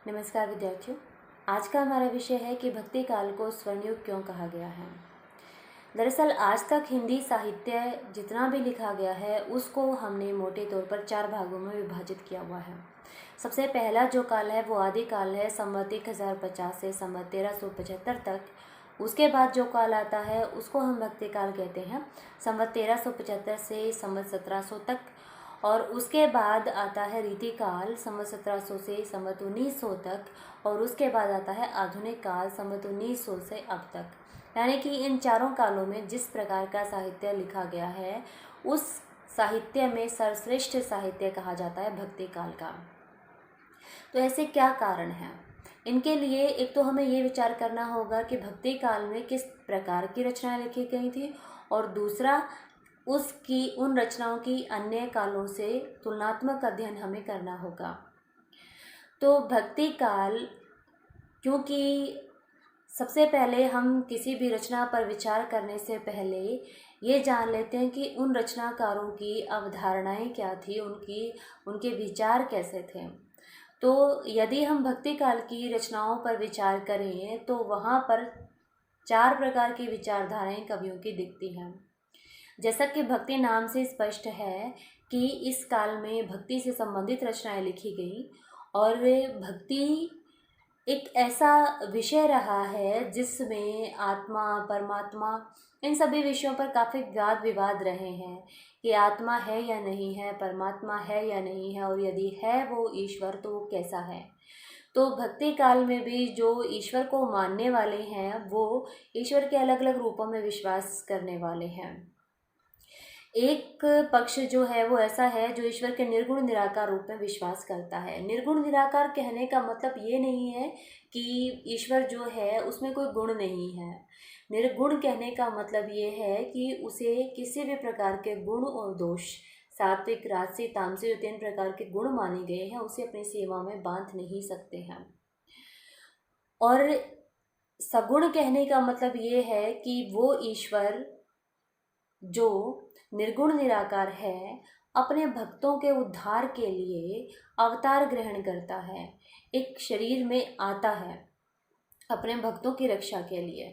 नमस्कार विद्यार्थियों। आज का हमारा विषय है कि भक्ति काल को स्वर्णयुग क्यों कहा गया है। दरअसल आज तक हिंदी साहित्य जितना भी लिखा गया है उसको हमने मोटे तौर पर 4 भागों में विभाजित किया हुआ है। सबसे पहला जो काल है वो आदि काल है, संवत 1050 से संवत 1375 तक। उसके बाद जो काल आता है उसको हम भक्ति काल कहते हैं, संवत 1375 से संवत 1700 तक। और उसके बाद आता है रीति काल, संवत 1700 से संवत 1900 तक। और उसके बाद आता है आधुनिक काल, संवत 1900 से अब तक। यानी कि इन चारों कालों में जिस प्रकार का साहित्य लिखा गया है उस साहित्य में सर्वश्रेष्ठ साहित्य कहा जाता है भक्ति काल का। तो ऐसे क्या कारण हैं? इनके लिए एक तो हमें ये विचार करना होगा कि भक्ति काल में किस प्रकार की रचनाएं लिखी गई थी, और दूसरा उसकी उन रचनाओं की अन्य कालों से तुलनात्मक अध्ययन हमें करना होगा। तो भक्ति काल, क्योंकि सबसे पहले हम किसी भी रचना पर विचार करने से पहले ये जान लेते हैं कि उन रचनाकारों की अवधारणाएं क्या थी, उनके विचार कैसे थे। तो यदि हम भक्ति काल की रचनाओं पर विचार करें तो वहाँ पर 4 प्रकार की विचारधाराएं कवियों की दिखती हैं। जैसा कि भक्ति नाम से स्पष्ट है कि इस काल में भक्ति से संबंधित रचनाएं लिखी गई, और भक्ति एक ऐसा विषय रहा है जिसमें आत्मा, परमात्मा, इन सभी विषयों पर काफ़ी वाद विवाद रहे हैं कि आत्मा है या नहीं है, परमात्मा है या नहीं है, और यदि है वो ईश्वर तो वो कैसा है। तो भक्ति काल में भी जो ईश्वर को मानने वाले हैं वो ईश्वर के अलग अलग रूपों में विश्वास करने वाले हैं। एक पक्ष जो है वो ऐसा है जो ईश्वर के निर्गुण निराकार रूप में विश्वास करता है। निर्गुण निराकार कहने का मतलब ये नहीं है कि ईश्वर जो है उसमें कोई गुण नहीं है। निर्गुण कहने का मतलब ये है कि उसे किसी भी प्रकार के गुण और दोष, सात्विक, राजसी, तामसी, जो 3 प्रकार के गुण माने गए हैं, उसे अपनी सेवा में बांध नहीं सकते हैं। और सगुण कहने का मतलब ये है कि वो ईश्वर जो निर्गुण निराकार है अपने भक्तों के उद्धार के लिए अवतार ग्रहण करता है, एक शरीर में आता है अपने भक्तों की रक्षा के लिए।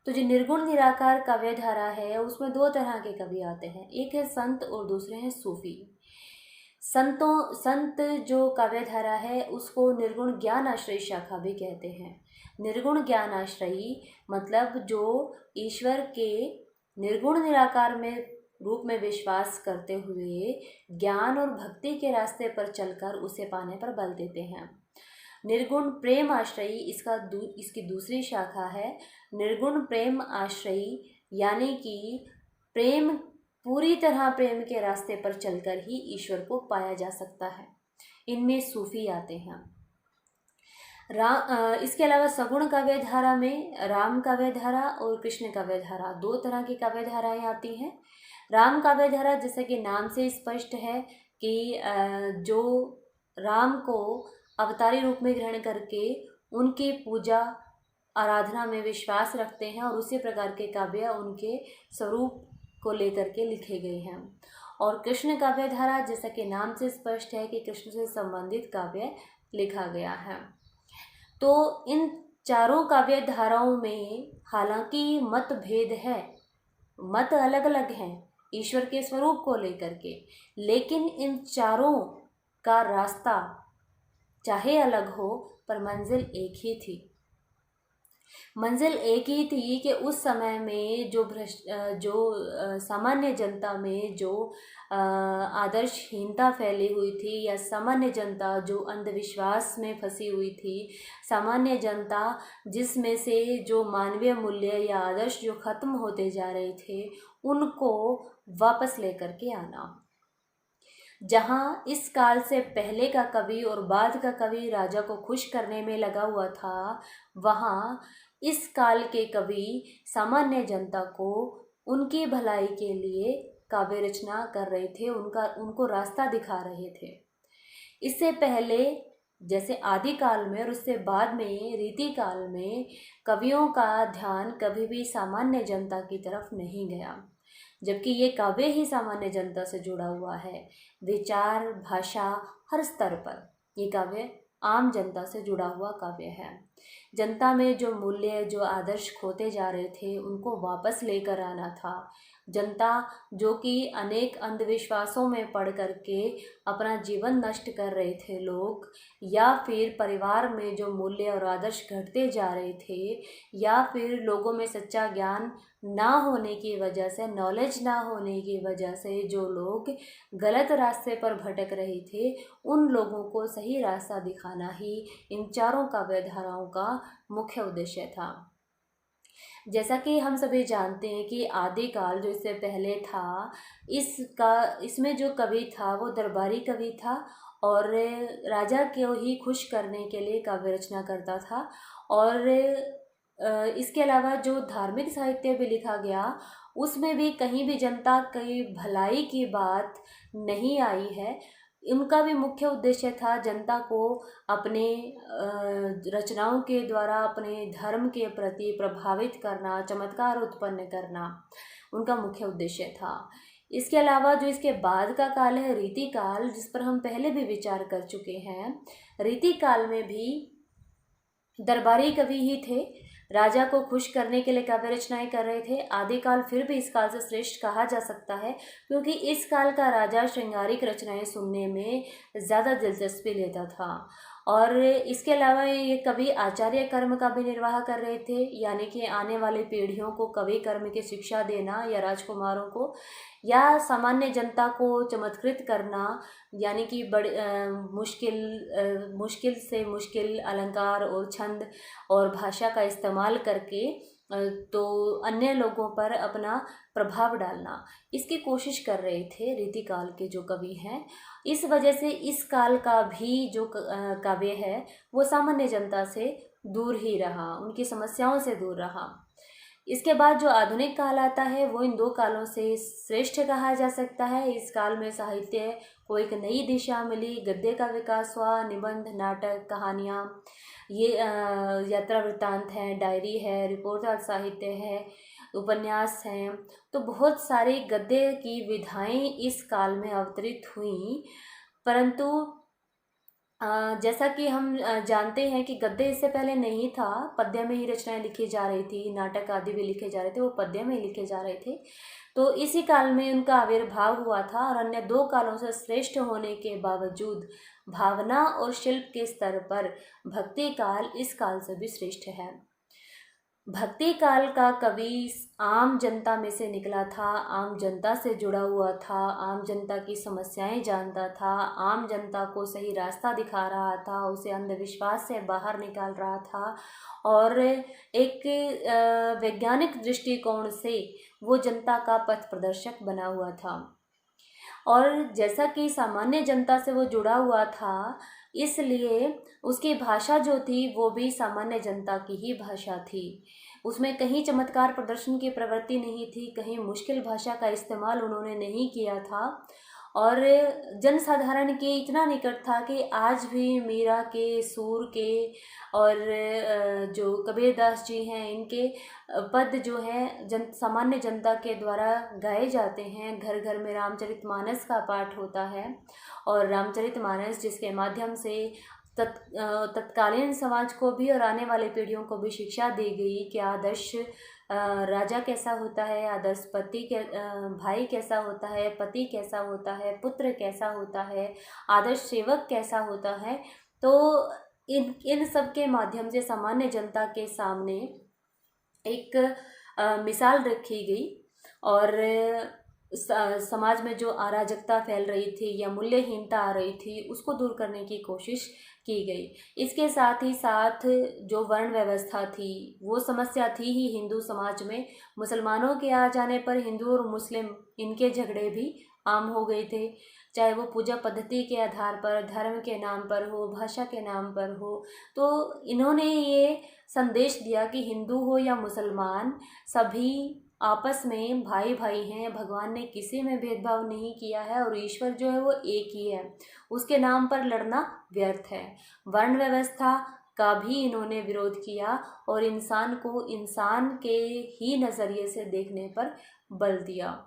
तो जो निर्गुण निराकार काव्य धारा है उसमें 2 तरह के कवि आते हैं, एक है संत और दूसरे हैं सूफी। संत जो काव्य धारा है उसको निर्गुण ज्ञान आश्रयी शाखा भी कहते हैं। निर्गुण ज्ञान आश्रयी मतलब जो ईश्वर के निर्गुण निराकार में रूप में विश्वास करते हुए ज्ञान और भक्ति के रास्ते पर चलकर उसे पाने पर बल देते हैं। निर्गुण प्रेम आश्रयी इसकी दूसरी शाखा है। निर्गुण प्रेम आश्रयी यानी कि प्रेम, पूरी तरह प्रेम के रास्ते पर चलकर ही ईश्वर को पाया जा सकता है। इनमें सूफी आते हैं। इसके अलावा सगुण काव्य धारा में राम काव्य धारा और कृष्ण काव्य धारा, 2 तरह की काव्य धाराएं आती हैं। राम काव्य धारा जैसे कि नाम से स्पष्ट है कि जो राम को अवतारी रूप में ग्रहण करके उनकी पूजा आराधना में विश्वास रखते हैं, और उसी प्रकार के काव्य उनके स्वरूप को लेकर के लिखे गए हैं। और कृष्ण काव्य धारा जैसा कि नाम से स्पष्ट है कि कृष्ण से संबंधित काव्य लिखा गया है। तो इन चारों काव्य धाराओं में हालांकि मतभेद है, मत अलग अलग हैं ईश्वर के स्वरूप को लेकर के, लेकिन इन चारों का रास्ता चाहे अलग हो पर मंजिल एक ही थी। मंजिल एक ही थी कि उस समय में जो सामान्य जनता में जो आदर्शहीनता फैली हुई थी, या सामान्य जनता जो अंधविश्वास में फंसी हुई थी, सामान्य जनता जिसमें से जो मानवीय मूल्य या आदर्श जो खत्म होते जा रहे थे, उनको वापस लेकर के आना। जहाँ इस काल से पहले का कवि और बाद का कवि राजा को खुश करने में लगा हुआ था, वहाँ इस काल के कवि सामान्य जनता को उनकी भलाई के लिए काव्य रचना कर रहे थे, उनको रास्ता दिखा रहे थे। इससे पहले जैसे आदि काल में और उससे बाद में रीति काल में कवियों का ध्यान कभी भी सामान्य जनता की तरफ नहीं गया, जबकि ये काव्य ही सामान्य जनता से जुड़ा हुआ है। विचार, भाषा, हर स्तर पर ये काव्य आम जनता से जुड़ा हुआ काव्य है। जनता में जो मूल्य, जो आदर्श खोते जा रहे थे, उनको वापस लेकर आना था। जनता जो कि अनेक अंधविश्वासों में पड़ करके अपना जीवन नष्ट कर रहे थे लोग, या फिर परिवार में जो मूल्य और आदर्श घटते जा रहे थे, या फिर लोगों में सच्चा ज्ञान ना होने की वजह से, नॉलेज ना होने की वजह से जो लोग गलत रास्ते पर भटक रहे थे, उन लोगों को सही रास्ता दिखाना ही इन चारों काव्य धाराओं का मुख्य उद्देश्य था। जैसा कि हम सभी जानते हैं कि आदिकाल जो इससे पहले था, इसमें जो कवि था वो दरबारी कवि था और राजा को ही खुश करने के लिए काव्य रचना करता था। और इसके अलावा जो धार्मिक साहित्य भी लिखा गया, उसमें भी कहीं भी जनता की भलाई की बात नहीं आई है। उनका भी मुख्य उद्देश्य था जनता को अपने रचनाओं के द्वारा अपने धर्म के प्रति प्रभावित करना, चमत्कार उत्पन्न करना, उनका मुख्य उद्देश्य था। इसके अलावा जो इसके बाद का काल है रीति काल, जिस पर हम पहले भी विचार कर चुके हैं, रीति काल में भी दरबारी कवि ही थे, राजा को खुश करने के लिए काव्य रचनाएं कर रहे थे। आदिकाल फिर भी इस काल से श्रेष्ठ कहा जा सकता है, क्योंकि इस काल का राजा श्रृंगारिक रचनाएं सुनने में ज़्यादा दिलचस्पी लेता था। और इसके अलावा ये कवि आचार्य कर्म का भी निर्वाह कर रहे थे, यानी कि आने वाली पीढ़ियों को कवि कर्म की शिक्षा देना, या राजकुमारों को या सामान्य जनता को चमत्कृत करना, यानी कि मुश्किल से मुश्किल अलंकार और छंद और भाषा का इस्तेमाल करके तो अन्य लोगों पर अपना प्रभाव डालना, इसकी कोशिश कर रहे थे रीतिकाल के जो कवि हैं। इस वजह से इस काल का भी जो काव्य है वो सामान्य जनता से दूर ही रहा, उनकी समस्याओं से दूर रहा। इसके बाद जो आधुनिक काल आता है वो इन दो कालों से श्रेष्ठ कहा जा सकता है। इस काल में साहित्य को एक नई दिशा मिली, गद्य का विकास हुआ, निबंध, नाटक, कहानियाँ, ये यात्रा वृत्तांत हैं, डायरी है, रिपोर्ट साहित्य है, उपन्यास हैं, तो बहुत सारी गद्य की विधाएं इस काल में अवतरित हुई। परंतु जैसा कि हम जानते हैं कि गद्य इससे पहले नहीं था, पद्य में ही रचनाएं लिखी जा रही थी, नाटक आदि भी लिखे जा रहे थे, वो पद्य में ही लिखे जा रहे थे। तो इसी काल में उनका आविर्भाव हुआ था, और अन्य दो कालों से श्रेष्ठ होने के बावजूद भावना और शिल्प के स्तर पर भक्ति काल इस काल से भी श्रेष्ठ है। भक्ति काल का कवि आम जनता में से निकला था, आम जनता से जुड़ा हुआ था, आम जनता की समस्याएं जानता था, आम जनता को सही रास्ता दिखा रहा था, उसे अंधविश्वास से बाहर निकाल रहा था, और एक वैज्ञानिक दृष्टिकोण से वो जनता का पथ प्रदर्शक बना हुआ था। और जैसा कि सामान्य जनता से वो जुड़ा हुआ था, इसलिए उसकी भाषा जो थी वो भी सामान्य जनता की ही भाषा थी। उसमें कहीं चमत्कार प्रदर्शन की प्रवृत्ति नहीं थी, कहीं मुश्किल भाषा का इस्तेमाल उन्होंने नहीं किया था, और जनसाधारण के इतना निकट था कि आज भी मीरा के, सूर के और जो कबीरदास जी हैं, इनके पद जो है सामान्य जनता के द्वारा गाए जाते हैं। घर घर में रामचरितमानस का पाठ होता है, और रामचरितमानस जिसके माध्यम से तत्कालीन समाज को भी और आने वाली पीढ़ियों को भी शिक्षा दी गई कि आदर्श राजा कैसा होता है, आदर्श पति भाई कैसा होता है, पति कैसा होता है, पुत्र कैसा होता है, आदर्श सेवक कैसा होता है। तो इन सब के माध्यम से सामान्य जनता के सामने एक मिसाल रखी गई, और समाज में जो अराजकता फैल रही थी या मूल्यहीनता आ रही थी उसको दूर करने की कोशिश की गई। इसके साथ ही साथ जो वर्ण व्यवस्था थी वो समस्या थी ही हिंदू समाज में। मुसलमानों के आ जाने पर हिंदू और मुस्लिम इनके झगड़े भी आम हो गए थे, चाहे वो पूजा पद्धति के आधार पर, धर्म के नाम पर हो, भाषा के नाम पर हो। तो इन्होंने ये संदेश दिया कि हिंदू हो या मुसलमान, सभी आपस में भाई भाई हैं, भगवान ने किसी में भेदभाव नहीं किया है, और ईश्वर जो है वो एक ही है, उसके नाम पर लड़ना व्यर्थ है। वर्ण व्यवस्था का भी इन्होंने विरोध किया, और इंसान को इंसान के ही नज़रिए से देखने पर बल दिया।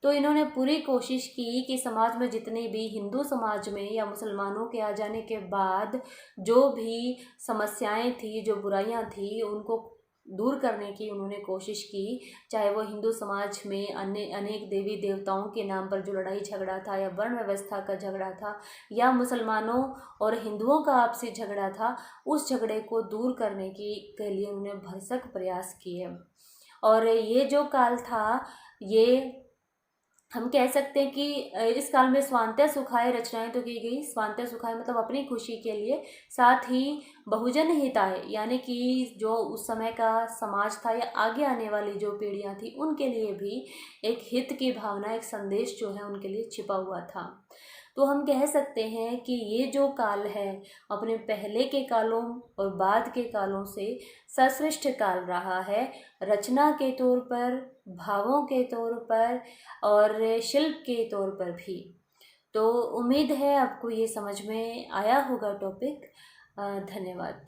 तो इन्होंने पूरी कोशिश की कि समाज में जितने भी हिंदू समाज में या मुसलमानों के आ जाने के बाद जो भी समस्याएं थी, जो बुराइयां थी, उनको दूर करने की उन्होंने कोशिश की। चाहे वो हिंदू समाज में अन्य अनेक देवी देवताओं के नाम पर जो लड़ाई झगड़ा था, या वर्ण व्यवस्था का झगड़ा था, या मुसलमानों और हिंदुओं का आपसी झगड़ा था, उस झगड़े को दूर करने की के लिए उन्होंने भरसक प्रयास किए। और ये जो काल था, ये हम कह सकते हैं कि इस काल में स्वान्त्य सुखाय रचनाएं तो की गई। स्वान्त्य सुखाय मतलब अपनी खुशी के लिए, साथ ही बहुजन हिताय यानी कि जो उस समय का समाज था या आगे आने वाली जो पीढ़ियां थी उनके लिए भी एक हित की भावना, एक संदेश जो है उनके लिए छिपा हुआ था। तो हम कह सकते हैं कि ये जो काल है अपने पहले के कालों और बाद के कालों से सर्वश्रेष्ठ काल रहा है, रचना के तौर पर, भावों के तौर पर और शिल्प के तौर पर भी। तो उम्मीद है आपको ये समझ में आया होगा टॉपिक। धन्यवाद।